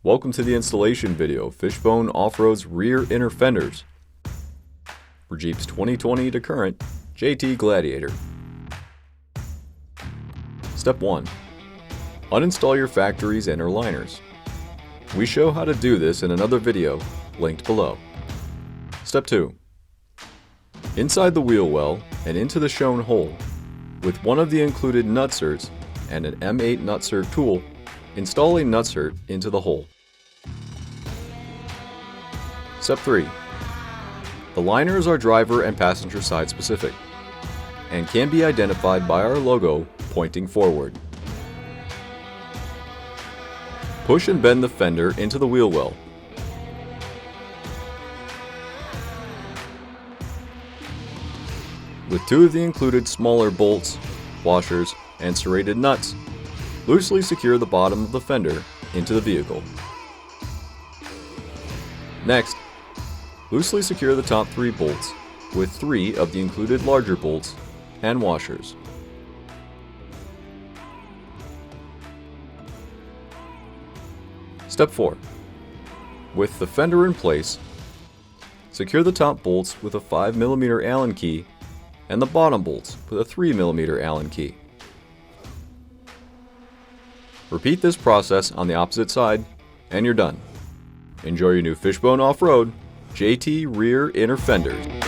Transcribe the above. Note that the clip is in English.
Welcome to the installation video of Fishbone Off-Road's rear inner fenders for Jeep's 2020 to current JT Gladiator. Step 1. Uninstall your factory's inner liners. We show how to do this in another video linked below. Step 2. Inside the wheel well and into the shown hole, with one of the included nutserts and an M8 nutsert tool, install a nutsert into the hole. Step 3. The liners are driver and passenger side specific and can be identified by our logo pointing forward. Push and bend the fender into the wheel well. With two of the included smaller bolts, washers, and serrated nuts, loosely secure the bottom of the fender into the vehicle. Next, loosely secure the top 3 bolts with 3 of the included larger bolts and washers. Step 4. With the fender in place, secure the top bolts with a 5mm Allen key and the bottom bolts with a 3mm Allen key. Repeat this process on the opposite side and you're done. Enjoy your new Fishbone Off-Road JT rear inner fenders.